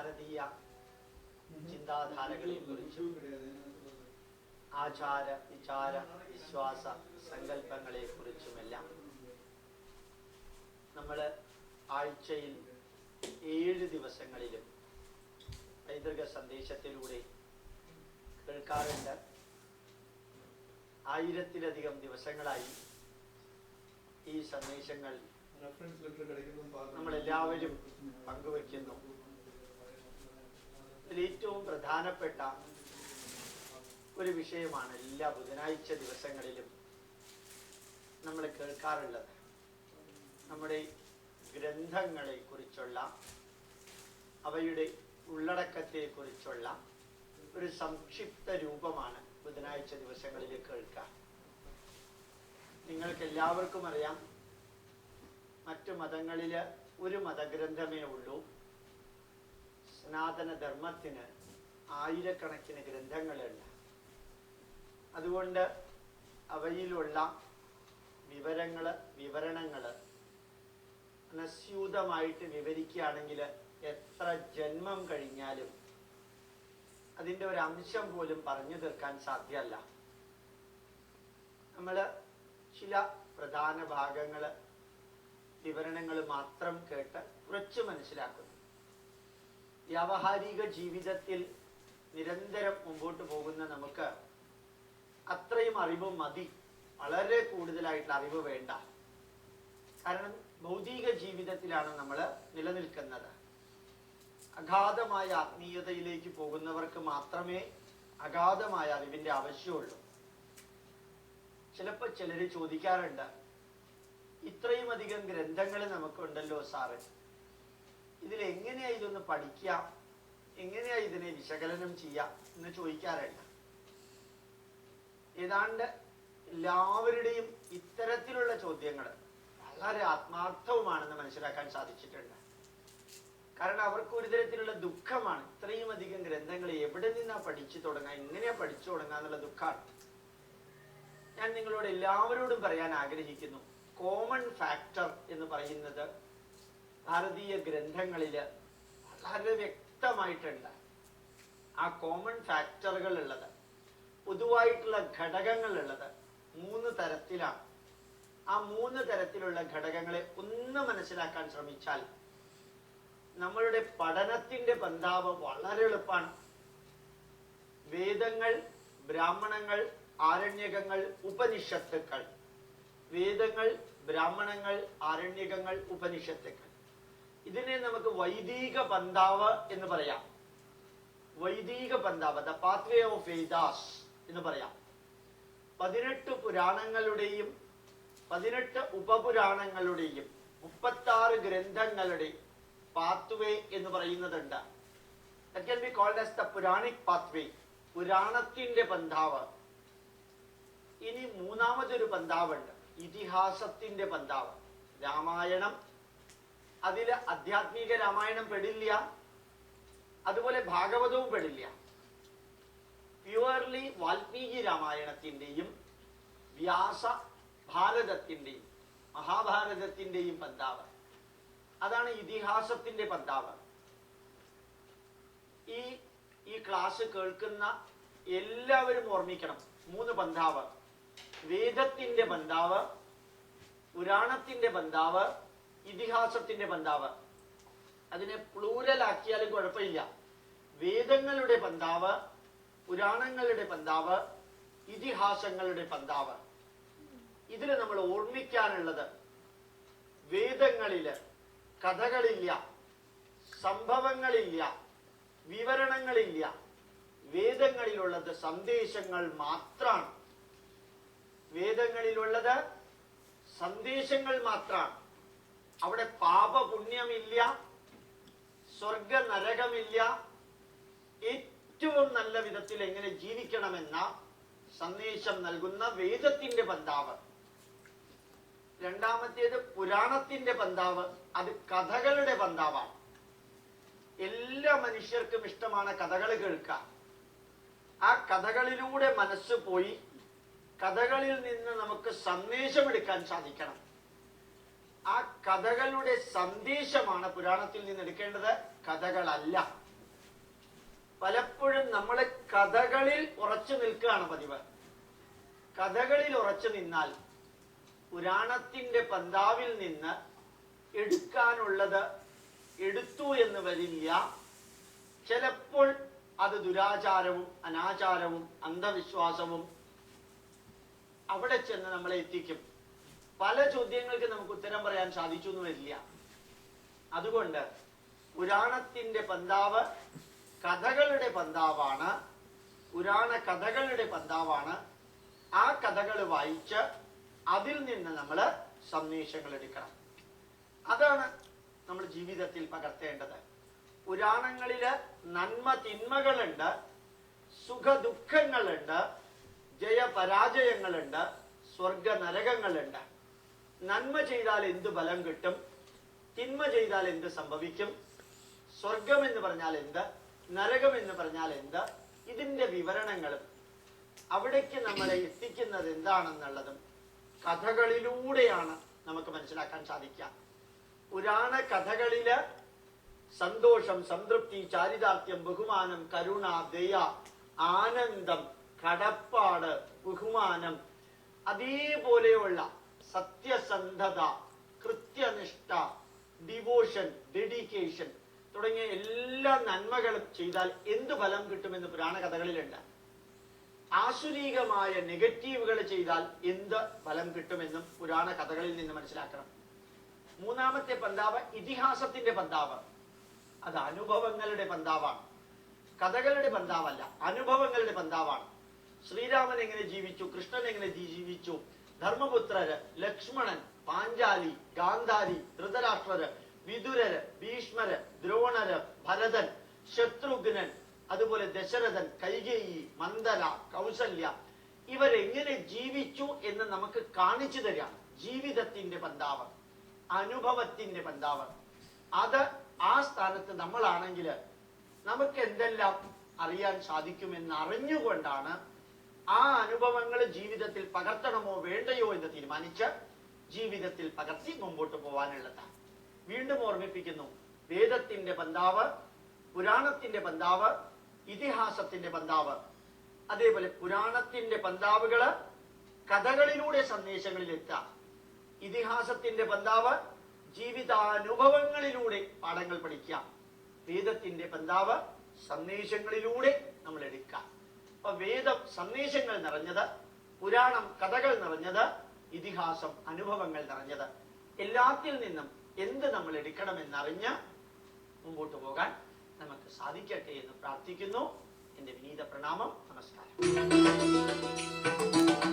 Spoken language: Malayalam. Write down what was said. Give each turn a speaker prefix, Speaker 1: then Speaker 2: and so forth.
Speaker 1: ഭാരതീയ ചിന്താധാരകളെ കുറിച്ചും ആചാര വിചാര വിശ്വാസ സങ്കല്പങ്ങളെ കുറിച്ചുമെല്ലാം നമ്മൾ ആഴ്ചയിൽ 7 ദിവസങ്ങളിലും പൈതൃക സന്ദേശത്തിലൂടെ കേൾക്കാറുണ്ട്. 1000-ലധികം ദിവസങ്ങളായി ഈ സന്ദേശങ്ങൾ നമ്മളെല്ലാവരും പങ്കുവയ്ക്കുന്നു. ഇതിൽ ഏറ്റവും പ്രധാനപ്പെട്ട ഒരു വിഷയമാണ് എല്ലാ ബുധനാഴ്ച ദിവസങ്ങളിലും നമ്മൾ കേൾക്കാറുള്ളത്. നമ്മുടെ ഗ്രന്ഥങ്ങളെ കുറിച്ചുള്ള, അവയുടെ ഉള്ളടക്കത്തെ കുറിച്ചുള്ള ഒരു സംക്ഷിപ്ത രൂപമാണ് ബുധനാഴ്ച ദിവസങ്ങളിൽ കേൾക്കുക. നിങ്ങൾക്ക് എല്ലാവർക്കും അറിയാം, മറ്റു മതങ്ങളിൽ ഒരു മതഗ്രന്ഥമേ ഉള്ളൂ. സനാതന ധർമ്മത്തിന് ആയിരക്കണക്കിന് ഗ്രന്ഥങ്ങളുണ്ട്. അതുകൊണ്ട് അവയിലുള്ള വിവരണങ്ങൾ അനസ്യൂതമായിട്ട് വിവരിക്കുകയാണെങ്കിൽ എത്ര ജന്മം കഴിഞ്ഞാലും അതിൻ്റെ ഒരു അംശം പോലും പറഞ്ഞു തീർക്കാൻ സാധ്യമല്ല. നമ്മൾ ചില പ്രധാന ഭാഗങ്ങൾ, വിവരണങ്ങൾ മാത്രം കേട്ട് കുറച്ച് മനസ്സിലാക്കുന്നു. വ്യാവഹാരിക ജീവിതത്തിൽ നിരന്തരം മുമ്പോട്ട് പോകുന്ന നമുക്ക് അത്രയും അറിവ് മതി, വളരെ കൂടുതലായിട്ടുള്ള അറിവ് വേണ്ട. കാരണം ഭൗതിക ജീവിതത്തിലാണ് നമ്മൾ നിലനിൽക്കുന്നത്. അഗാധമായ ആത്മീയതയിലേക്ക് പോകുന്നവർക്ക് മാത്രമേ അഗാധമായ അറിവിന്റെ ആവശ്യമുള്ളൂ. ചിലപ്പോൾ ചിലർ ചോദിക്കാറുണ്ട്, ഇത്രയും അധികം ഗ്രന്ഥങ്ങൾ നമുക്കുണ്ടല്ലോ സാറ്, ഇതിലെങ്ങനെയാ ഇതൊന്ന് പഠിക്കുക, എങ്ങനെയാ ഇതിനെ വിശകലനം ചെയ്യുക എന്ന് ചോദിക്കാറുണ്ട്. ഏതാണ്ട് എല്ലാവരുടെയും ഇത്തരത്തിലുള്ള ചോദ്യങ്ങൾ വളരെ ആത്മാർത്ഥവുമാണെന്ന് മനസ്സിലാക്കാൻ സാധിച്ചിട്ടുണ്ട്. കാരണം അവർക്ക് ഒരു തരത്തിലുള്ള ദുഃഖമാണ്. ഇത്രയും അധികം ഗ്രന്ഥങ്ങൾ എവിടെ നിന്നാ പഠിച്ചു തുടങ്ങുക, എങ്ങനെയാ പഠിച്ചു തുടങ്ങുക എന്നുള്ള ദുഃഖമാണ്. ഞാൻ നിങ്ങളോട് എല്ലാവരോടും പറയാൻ ആഗ്രഹിക്കുന്നു, കോമൺ ഫാക്ടർ എന്ന് പറയുന്നത് ഭാരതീയ ഗ്രന്ഥങ്ങളിൽ വളരെ വ്യക്തമായിട്ടുണ്ട്. ആ കോമൺ ഫാക്ടറുകൾ ഉള്ളത്, പൊതുവായിട്ടുള്ള ഘടകങ്ങൾ ഉള്ളത് 3 തരത്തിലാണ്. ആ 3 തരത്തിലുള്ള ഘടകങ്ങളെ ഒന്ന് മനസ്സിലാക്കാൻ ശ്രമിച്ചാൽ നമ്മളുടെ പഠനത്തിന്റെ പന്ഥാവ് വളരെ എളുപ്പമാണ്. വേദങ്ങൾ, ബ്രാഹ്മണങ്ങൾ, ആരണ്യകങ്ങൾ, ഉപനിഷത്തുക്കൾ. വേദങ്ങൾ, ബ്രാഹ്മണങ്ങൾ, ആരണ്യകങ്ങൾ, ഉപനിഷത്തുക്കൾ. ഇതിനെ നമുക്ക് വൈദിക പന്ഥാവ് എന്ന് പറയാം. വൈദിക പന്ഥാവ്, ദ പാത്വേ ഓഫ് വേദാസ് എന്ന് പറയാം. 18 പുരാണങ്ങളുടെയും 18 ഉപപുരാണങ്ങളുടെയും 36 ഗ്രന്ഥങ്ങളുടെ പാത്വേ എന്ന് പറയുന്നതുണ്ട്. That can be called as the Puranic pathway. പുരാണത്തിന്റെ പന്ഥാവ്. ഇനി മൂന്നാമതൊരു പന്ഥാവുണ്ട്, ഇതിഹാസത്തിന്റെ പന്ഥാവ്. രാമായണം, അതിൽ ആധ്യാത്മിക രാമായണം പെടില്ല, അതുപോലെ ഭാഗവതവും പെടില്ല. പ്യുവർലി വാൽമീകി രാമായണത്തിന്റെയും വ്യാസ ഭാരതത്തിന്റെയും മഹാഭാരതത്തിന്റെയും പന്ഥാവ്. അതാണ് ഇതിഹാസത്തിന്റെ പന്ഥാവ്. ഈ ക്ലാസ് കേൾക്കുന്ന എല്ലാവരും ഓർമ്മിക്കണം, 3 പന്ഥാവ്: വേദത്തിന്റെ പന്ഥാവ്, പുരാണത്തിന്റെ പന്ഥാവ്, ഇതിഹാസത്തിന്റെ പന്ഥാവ്. അതിനെ പ്ലൂരൽ ആക്കിയാലും കുഴപ്പമില്ല. വേദങ്ങളുടെ പന്ഥാവ്, പുരാണങ്ങളുടെ പന്ഥാവ്, ഇതിഹാസങ്ങളുടെ പന്ഥാവ്. ഇതിൽ നമ്മൾ ഓർമ്മിക്കാനുള്ളത്, വേദങ്ങളില് കഥകളില്ല, സംഭവങ്ങളില്ല, വിവരണങ്ങളില്ല. വേദങ്ങളിലുള്ളത് സന്ദേശങ്ങൾ മാത്രമാണ്. വേദങ്ങളിലുള്ളത് സന്ദേശങ്ങൾ മാത്രമാണ്. അവിടെ പാപപുണ്യമില്ല, സ്വർഗ നരകമില്ല. ഏറ്റവും നല്ല വിധത്തിൽ എങ്ങനെ ജീവിക്കണമെന്ന സന്ദേശം നൽകുന്ന വേദത്തിന്റെ പന്ഥാവ്. രണ്ടാമത്തേത് പുരാണത്തിന്റെ പന്ഥാവ്. അത് കഥകളുടെ പന്ഥാവാണ്. എല്ലാ മനുഷ്യർക്കും ഇഷ്ടമാണ് കഥകൾ കേൾക്കുക. ആ കഥകളിലൂടെ മനസ്സ് പോയി കഥകളിൽ നിന്ന് നമുക്ക് സന്ദേശമെടുക്കാൻ സാധിക്കണം. ആ കഥകളുടെ സന്ദേശമാണ് പുരാണത്തിൽ നിന്ന് എടുക്കേണ്ടത്, കഥകളല്ല. പലപ്പോഴും നമ്മൾ കഥകളിൽ ഉറച്ചു നിൽക്കുകയാണ് പതിവ്. കഥകളിൽ ഉറച്ചു നിന്നാൽ പുരാണത്തിന്റെ പന്താവിൽ നിന്ന് എടുക്കാനുള്ളത് എടുത്തു എന്ന് വരില്ല. ചിലപ്പോൾ അത് ദുരാചാരവും അനാചാരവും അന്ധവിശ്വാസവും അവിടെ ചെന്ന് നമ്മളെ എത്തിക്കും. പല ചോദ്യങ്ങൾക്ക് നമുക്ക് ഉത്തരം പറയാൻ സാധിച്ചു എന്ന് വരില്ല. അതുകൊണ്ട് പുരാണത്തിന്റെ പന്താവ് കഥകളുടെ പന്താവാണ്, പുരാണ കഥകളുടെ പന്താവാണ്. ആ കഥകൾ വായിച്ച് അതിൽ നിന്ന് നമ്മൾ സന്ദേശങ്ങൾ എടുക്കണം. അതാണ് നമ്മൾ ജീവിതത്തിൽ പകർത്തേണ്ടത്. പുരാണങ്ങളില് നന്മ തിന്മകളുണ്ട്, സുഖ ദുഃഖങ്ങളുണ്ട്, ജയപരാജയങ്ങളുണ്ട്, സ്വർഗ നരകങ്ങളുണ്ട്. നന്മ ചെയ്താൽ എന്ത് ഫലം കിട്ടും, തിന്മ ചെയ്താൽ എന്ത് സംഭവിക്കും, സ്വർഗം എന്ന് പറഞ്ഞാൽ എന്ത്, നരകം എന്ന് പറഞ്ഞാൽ എന്ത്, ഇതിന്റെ വിവരണങ്ങളും അവിടേക്ക് നമ്മളെ എത്തിക്കുന്നത് എന്താണെന്നുള്ളതും കഥകളിലൂടെയാണ് നമുക്ക് മനസ്സിലാക്കാൻ സാധിക്കുക. പുരാണ കഥകളില് സന്തോഷം, സംതൃപ്തി, ചാരിതാർത്ഥ്യം, ബഹുമാനം, കരുണ, ദയ, ആനന്ദം, കടപ്പാട്, ബഹുമാനം, അതേപോലെയുള്ള സത്യസന്ധത, കൃത്യനിഷ്ഠ, ഡിവോഷൻ, ഡെഡിക്കേഷൻ തുടങ്ങിയ എല്ലാ നന്മകളും ചെയ്താൽ എന്ത് ഫലം കിട്ടുമെന്ന് പുരാണ കഥകളിലുണ്ട്. ആസുരീകമായ നെഗറ്റീവുകൾ ചെയ്താൽ എന്ത് ഫലം കിട്ടുമെന്നും പുരാണ കഥകളിൽ നിന്ന് മനസ്സിലാക്കണം. മൂന്നാമത്തെ പന്താവ് ഇതിഹാസത്തിന്റെ പന്താവ്. അത് അനുഭവങ്ങളുടെ പന്താവാണ്, കഥകളുടെ പന്താവല്ല, അനുഭവങ്ങളുടെ പന്താവാണ്. ശ്രീരാമൻ എങ്ങനെ ജീവിച്ചു, കൃഷ്ണൻ എങ്ങനെ ജീവിച്ചു, ധർമ്മപുത്രര്, ലക്ഷ്മണൻ, പാഞ്ചാലി, ഗാന്ധാരി, ധൃതരാഷ്ട്രര്, വിദുരര്, ഭീഷ്മര്, ദ്രോണര്, ഭരതൻ, ശത്രുഘ്നൻ, അതുപോലെ ദശരഥൻ, കൈകേയി, മന്ദര, കൗസല്യ, ഇവരെങ്ങനെ ജീവിച്ചു എന്ന് നമുക്ക് കാണിച്ചു തരാം. ജീവിതത്തിന്റെ പന്താവ്, അനുഭവത്തിന്റെ പന്താവ്. അത് ആ സ്ഥാനത്ത് നമ്മളാണെങ്കിൽ നമുക്ക് എന്തെല്ലാം അറിയാൻ സാധിക്കുമെന്ന് അറിഞ്ഞുകൊണ്ടാണ് ആ അനുഭവങ്ങൾ ജീവിതത്തിൽ പകർത്തണമോ വേണ്ടയോ എന്ന് തീരുമാനിച്ച് ജീവിതത്തിൽ പകർത്തി മുമ്പോട്ട് പോകാനുള്ളത്. വീണ്ടും ഓർമ്മിപ്പിക്കുന്നു, വേദത്തിന്റെ പന്താവ്, പുരാണത്തിന്റെ പന്താവ്, ഇതിഹാസത്തിന്റെ പന്താവ്. അതേപോലെ പുരാണത്തിന്റെ പന്താവുകള് കഥകളിലൂടെ സന്ദേശങ്ങളിൽ എത്താം. ഇതിഹാസത്തിന്റെ പന്താവ് ജീവിതാനുഭവങ്ങളിലൂടെ പാഠങ്ങൾ പഠിക്കാം. വേദത്തിന്റെ പന്താവ് സന്ദേശങ്ങളിലൂടെ നമ്മൾ എടുക്കാം. അപ്പൊ വേദം സന്ദേശങ്ങൾ നിറഞ്ഞത്, പുരാണം കഥകൾ നിറഞ്ഞത്, ഇതിഹാസം അനുഭവങ്ങൾ നിറഞ്ഞത്. എല്ലാത്തിൽ നിന്നും എന്ത് നമ്മൾ എടുക്കണമെന്നറിഞ്ഞ് മുമ്പോട്ട് പോകാൻ നമുക്ക് സാധിക്കട്ടെ എന്ന് പ്രാർത്ഥിക്കുന്നു. എന്റെ വിനീത പ്രണാമം. നമസ്കാരം.